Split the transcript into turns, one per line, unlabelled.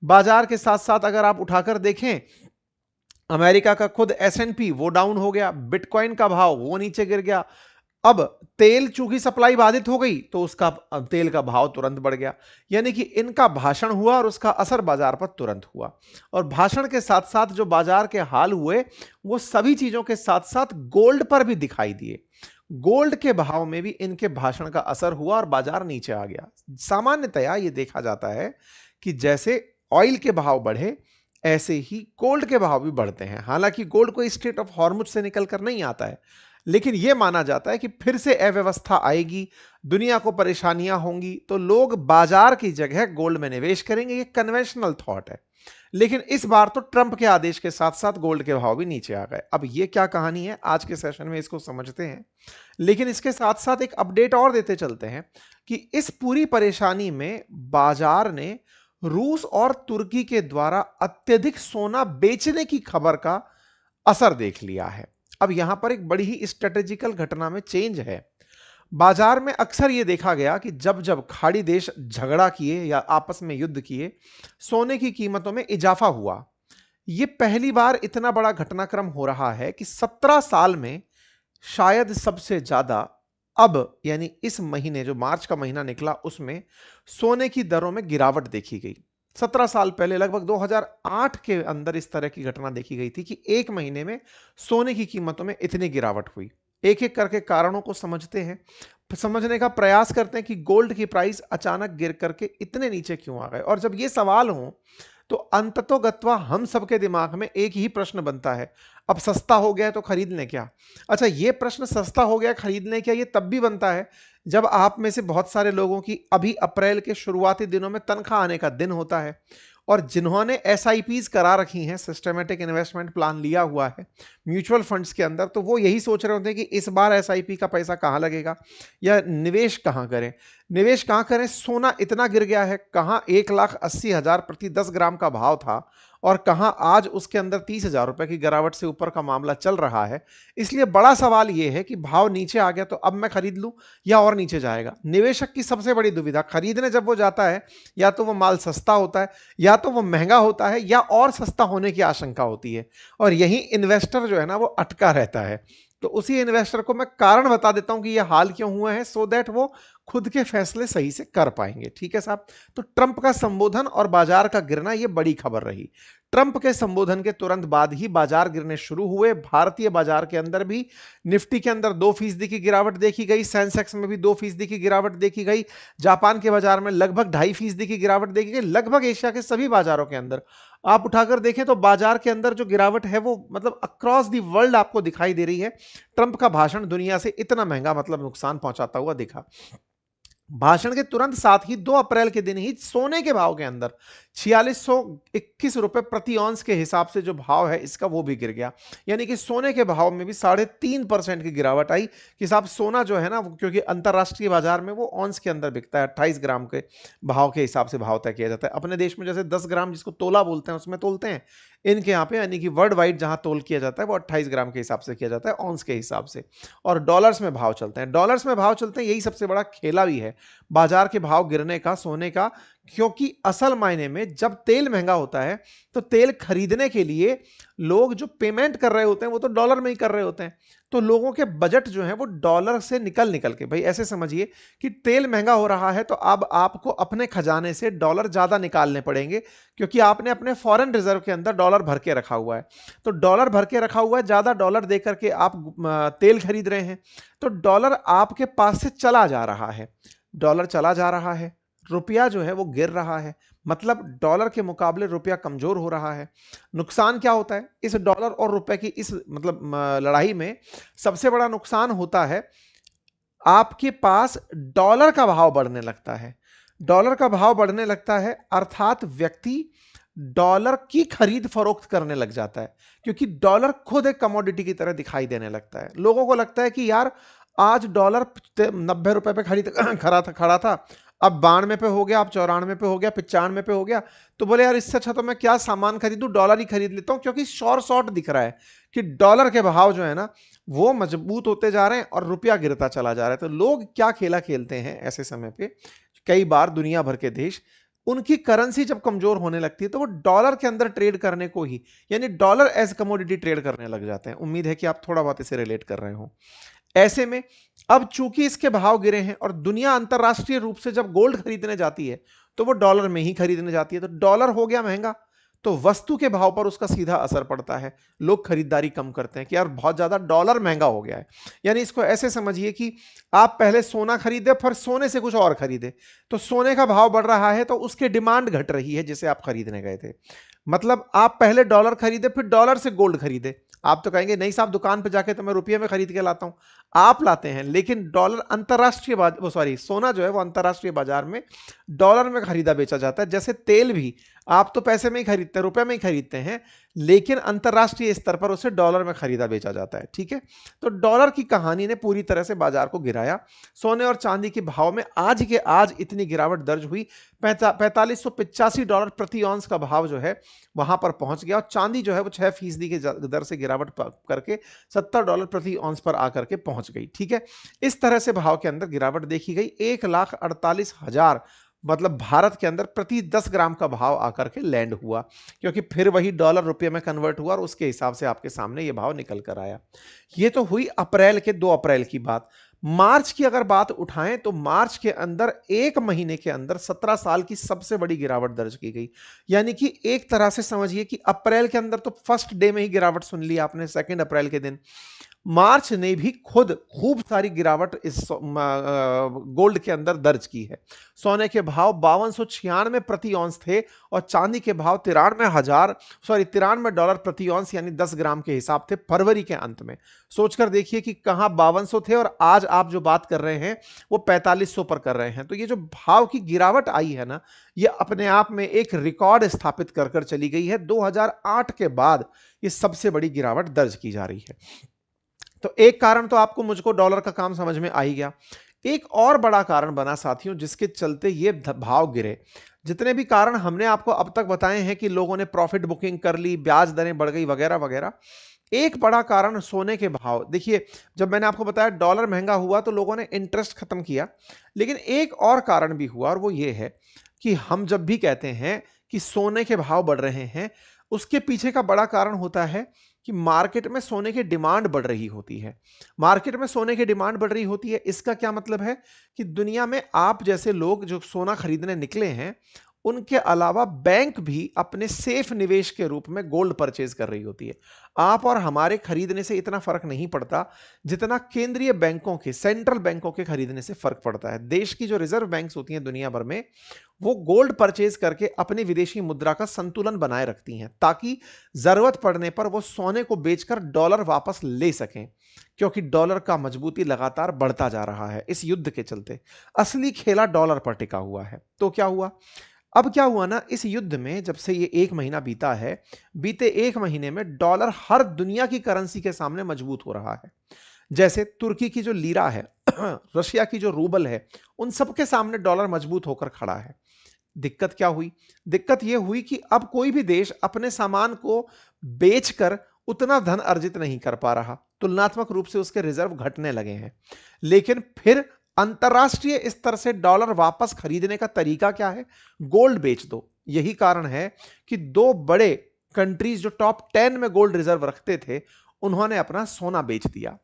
बाजार के साथ साथ अगर आप उठाकर देखें, अमेरिका का खुद S&P वो डाउन हो गया, बिटकॉइन का भाव वो नीचे गिर गया। अब तेल चूंकि सप्लाई बाधित हो गई तो उसका तेल का भाव तुरंत बढ़ गया। यानी कि इनका भाषण हुआ और उसका असर बाजार पर तुरंत हुआ। और भाषण के साथ साथ जो बाजार के हाल हुए वो सभी चीजों के साथ साथ गोल्ड पर भी दिखाई दिए। गोल्ड के भाव में भी इनके भाषण का असर हुआ और बाजार नीचे आ गया। सामान्यतया यह देखा जाता है कि जैसे ऑयल के भाव बढ़े ऐसे ही गोल्ड के भाव भी बढ़ते हैं। हालांकि गोल्ड कोई स्ट्रेट ऑफ हॉर्मुज से निकलकर नहीं आता है, लेकिन यह माना जाता है कि फिर से अव्यवस्था आएगी, दुनिया को परेशानियां होंगी तो लोग बाजार की जगह गोल्ड में निवेश करेंगे। यह कन्वेंशनल थॉट है। लेकिन इस बार तो ट्रंप के आदेश के साथ साथ गोल्ड के भाव भी नीचे आ गए। अब यह क्या कहानी है, आज के सेशन में इसको समझते हैं। लेकिन इसके साथ साथ एक अपडेट और देते चलते हैं कि इस पूरी परेशानी में बाजार ने रूस और तुर्की के द्वारा अत्यधिक सोना बेचने की खबर का असर देख लिया है। अब यहां पर एक बड़ी ही स्ट्रेटेजिकल घटना में चेंज है। बाजार में अक्सर यह देखा गया कि जब जब खाड़ी देश झगड़ा किए या आपस में युद्ध किए, सोने की कीमतों में इजाफा हुआ। यह पहली बार इतना बड़ा घटनाक्रम हो रहा है कि 17 साल में शायद सबसे ज्यादा अब यानी इस महीने जो मार्च का महीना निकला उसमें सोने की दरों में गिरावट देखी गई। 17 साल पहले लगभग 2008 के अंदर इस तरह की घटना देखी गई थी कि एक महीने में सोने की कीमतों में इतनी गिरावट हुई। एक एक करके कारणों को समझते हैं, समझने का प्रयास करते हैं कि गोल्ड की प्राइस अचानक गिर करके इतने नीचे क्यों आ गए। और जब ये सवाल हो तो अंततोगत्वा हम सबके दिमाग में एक ही प्रश्न बनता है, अब सस्ता हो गया तो खरीद लें क्या। अच्छा, ये प्रश्न सस्ता हो गया खरीद लें क्या ये तब भी बनता है जब आप में से बहुत सारे लोगों की अभी अप्रैल के शुरुआती दिनों में तनख्वाह आने का दिन होता है और जिन्होंने एसआईपीज करा रखी हैं, सिस्टमेटिक इन्वेस्टमेंट प्लान लिया हुआ है म्यूचुअल फंड्स के अंदर, तो वो यही सोच रहे होते हैं कि इस बार एसआईपी का पैसा कहां लगेगा या निवेश कहां करें। निवेश कहां करें, सोना इतना गिर गया है, कहां 1,80,000 प्रति 10 ग्राम का भाव था और कहां आज उसके अंदर 30,000 रुपए की गिरावट से ऊपर का मामला चल रहा है। इसलिए बड़ा सवाल यह है कि भाव नीचे आ गया तो अब मैं खरीद लूं या और नीचे जाएगा। निवेशक की सबसे बड़ी दुविधा, खरीदने जब वो जाता है या तो वो माल सस्ता होता है या तो वो महंगा होता है या और सस्ता होने की आशंका होती है, और यही इन्वेस्टर जो है ना वो अटका रहता है। तो उसी इन्वेस्टर को मैं कारण बता देता हूं कि यह हाल क्यों हुआ है, सो दैट वो खुद के फैसले सही से कर पाएंगे। ठीक है साहब। तो ट्रंप का संबोधन और बाजार का गिरना यह बड़ी खबर रही। ट्रंप के संबोधन के तुरंत बाद ही बाजार गिरने शुरू हुए। भारतीय बाजार के अंदर भी निफ्टी के अंदर 2% की गिरावट देखी गई, सेंसेक्स में भी 2% की गिरावट देखी गई, जापान के बाजार में लगभग 2.5% की गिरावट देखी गई। लगभग एशिया के सभी बाजारों के अंदर आप उठाकर देखें तो बाजार के अंदर जो गिरावट है वो मतलब अक्रॉस द वर्ल्ड आपको दिखाई दे रही है। ट्रंप का भाषण दुनिया से इतना महंगा मतलब नुकसान पहुंचाता हुआ दिखा। भाषण के तुरंत साथ ही 2 अप्रैल के दिन ही सोने के भाव के अंदर 4621 रुपए प्रति ऑंस के हिसाब से जो भाव है इसका वो भी गिर गया। यानी कि सोने के भाव में भी 3.5% की गिरावट आई कि साहब सोना जो है ना, क्योंकि अंतरराष्ट्रीय बाजार में वो ऑंस के अंदर बिकता है, 28 ग्राम के भाव के हिसाब से भाव तय किया जाता है। अपने देश में जैसे 10 ग्राम जिसको तोला बोलते हैं उसमें तोलते हैं, इनके यहाँ पे यानी कि वर्ल्ड वाइड जहां तोल किया जाता है वो 28 ग्राम के हिसाब से किया जाता है, ऑंस के हिसाब से। और डॉलर्स में भाव चलते हैं, डॉलर्स में भाव चलते हैं। यही सबसे बड़ा खेला भी है बाजार के भाव गिरने का, सोने का, क्योंकि असल मायने में जब तेल महंगा होता है तो तेल खरीदने के लिए लोग जो पेमेंट कर रहे होते हैं वो तो डॉलर में ही कर रहे होते हैं। तो लोगों के बजट जो है वो डॉलर से निकल निकल के, भाई ऐसे समझिए कि तेल महंगा हो रहा है तो अब आपको अपने खजाने से डॉलर ज्यादा निकालने पड़ेंगे, क्योंकि आपने अपने फॉरेन रिजर्व के अंदर डॉलर भर के रखा हुआ है। तो डॉलर भर के रखा हुआ है, ज्यादा डॉलर दे करके आप तेल खरीद रहे हैं, तो डॉलर आपके पास से चला जा रहा है। डॉलर चला जा रहा है, रुपया जो है वो गिर रहा है, मतलब डॉलर के मुकाबले रुपया कमजोर हो रहा है। नुकसान क्या होता है इस डॉलर और रुपए की इस मतलब लड़ाई में? सबसे बड़ा नुकसान होता है आपके पास डॉलर का भाव बढ़ने लगता है। डॉलर का भाव बढ़ने लगता है अर्थात व्यक्ति डॉलर की खरीद फरोख्त करने लग जाता है, क्योंकि डॉलर खुद एक कमोडिटी की तरह दिखाई देने लगता है। लोगों को लगता है कि यार आज डॉलर 90 रुपए पे खड़ा था, अब 92 पे हो गया, अब 94 पे हो गया, 95 पे हो गया। तो बोले यार इससे अच्छा तो मैं क्या सामान खरीदूं, डॉलर ही खरीद लेता हूं, क्योंकि शॉर्ट दिख रहा है कि डॉलर के भाव जो है ना वो मजबूत होते जा रहे हैं और रुपया गिरता चला जा रहा है। तो लोग क्या खेला खेलते हैं ऐसे समय पे, कई बार दुनिया भर के देश उनकी करेंसी जब कमजोर होने लगती है तो वो डॉलर के अंदर ट्रेड करने को ही, यानी डॉलर एज कमोडिटी ट्रेड करने लग जाते हैं। उम्मीद है कि आप थोड़ा बहुत इसे रिलेट कर रहे हो। ऐसे में अब चूंकि इसके भाव गिरे हैं और दुनिया अंतरराष्ट्रीय रूप से जब गोल्ड खरीदने जाती है तो वो डॉलर में ही खरीदने जाती है, तो डॉलर हो गया महंगा, तो वस्तु के भाव पर उसका सीधा असर पड़ता है। लोग खरीदारी कम करते हैं कि यार बहुत ज्यादा डॉलर महंगा हो गया है। यानी इसको ऐसे समझिए कि आप पहले सोना खरीदे फिर सोने से कुछ और खरीदे, तो सोने का भाव बढ़ रहा है तो उसकी डिमांड घट रही है जिसे आप खरीदने गए थे। मतलब आप पहले डॉलर खरीदे फिर डॉलर से गोल्ड खरीदे। आप तो कहेंगे नहीं साहब, दुकान पे जाके तो मैं रुपये में खरीद के लाता हूं। आप लाते हैं, लेकिन डॉलर अंतरराष्ट्रीय वो सॉरी सोना जो है वो अंतरराष्ट्रीय बाजार में डॉलर में खरीदा बेचा जाता है। जैसे तेल भी आप तो पैसे में ही खरीदते हैं, रुपए में ही खरीदते हैं, लेकिन अंतरराष्ट्रीय स्तर पर उसे डॉलर में खरीदा बेचा जाता है। ठीक है, तो डॉलर की कहानी ने पूरी तरह से बाजार को गिराया। सोने और चांदी के भाव में आज के आज इतनी गिरावट दर्ज हुई, $4585 प्रति औंस का भाव जो है वहां पर पहुंच गया, और चांदी जो है वो 6% की दर से गिरावट करके $70 प्रति औंस पर आकर के पहुंच गई। ठीक है, इस तरह से भाव के अंदर गिरावट देखी गई। 1,48,000 मतलब भारत के अंदर प्रति 10 ग्राम का भाव आकर के लैंड हुआ, क्योंकि फिर वही डॉलर रुपये में कन्वर्ट हुआ और उसके हिसाब से आपके सामने ये भाव निकल कर आया। ये तो हुई अप्रैल के 2 अप्रैल की बात। मार्च की अगर बात उठाएं तो मार्च के अंदर एक महीने के अंदर 17 साल की सबसे बड़ी गिरावट दर्ज की गई। यानी कि एक तरह से समझिए कि अप्रैल के अंदर तो फर्स्ट डे में ही गिरावट सुन ली आपने, 2 अप्रैल के दिन। मार्च ने भी खुद खूब सारी गिरावट इस गोल्ड के अंदर दर्ज की है। सोने के भाव 5296 प्रति औंस थे और चांदी के भाव $93 प्रति औंस यानी 10 ग्राम के हिसाब थे फरवरी के अंत में। सोचकर देखिए कि कहां 5200 थे और आज आप जो बात कर रहे हैं वो 4500 पर कर रहे हैं। तो ये जो भाव की गिरावट आई है ना, ये अपने आप में एक रिकॉर्ड स्थापित कर कर चली गई है। 2008 के बाद ये सबसे बड़ी गिरावट दर्ज की जा रही है। तो एक कारण तो आपको मुझको डॉलर का काम समझ में आ ही गया। एक और बड़ा कारण बना साथियों जिसके चलते ये भाव गिरे। जितने भी कारण हमने आपको अब तक बताए हैं कि लोगों ने प्रॉफिट बुकिंग कर ली, ब्याज दरें बढ़ गई वगैरह वगैरह, एक बड़ा कारण सोने के भाव। देखिए, जब मैंने आपको बताया डॉलर महंगा हुआ तो लोगों ने इंटरेस्ट खत्म किया, लेकिन एक और कारण भी हुआ और वो ये है कि हम जब भी कहते हैं कि सोने के भाव बढ़ रहे हैं, उसके पीछे का बड़ा कारण होता है कि मार्केट में सोने की डिमांड बढ़ रही होती है। मार्केट में सोने की डिमांड बढ़ रही होती है, इसका क्या मतलब है कि दुनिया में आप जैसे लोग जो सोना खरीदने निकले हैं, उनके अलावा बैंक भी अपने सेफ निवेश के रूप में गोल्ड परचेज कर रही होती है। आप और हमारे खरीदने से इतना फर्क नहीं पड़ता जितना केंद्रीय बैंकों के, सेंट्रल बैंकों के खरीदने से फर्क पड़ता है। देश की जो रिजर्व बैंक्स होती हैं दुनिया भर में, वो गोल्ड परचेज करके अपनी विदेशी मुद्रा का संतुलन बनाए रखती हैं ताकि जरूरत पड़ने पर वो सोने को बेचकर डॉलर वापस ले सकें, क्योंकि डॉलर का मजबूती लगातार बढ़ता जा रहा है। इस युद्ध के चलते असली खेला डॉलर पर टिका हुआ है। तो क्या हुआ, अब क्या हुआ ना, इस युद्ध में जब से ये 1 महीना बीता है, बीते 1 महीने में डॉलर हर दुनिया की करेंसी के सामने मजबूत हो रहा है। जैसे तुर्की की जो लीरा है, रशिया की जो रूबल है, उन सबके सामने डॉलर मजबूत होकर खड़ा है। दिक्कत क्या हुई, दिक्कत यह हुई कि अब कोई भी देश अपने सामान को बेचकर उतना धन अर्जित नहीं कर पा रहा, तुलनात्मक रूप से उसके रिजर्व घटने लगे हैं। लेकिन फिर अंतरराष्ट्रीय स्तर से डॉलर वापस खरीदने का तरीका क्या है, गोल्ड बेच दो। यही कारण है कि 2 बड़े कंट्रीज जो टॉप 10 में गोल्ड रिजर्व रखते थे, उन्होंने अपना सोना बेच दिया।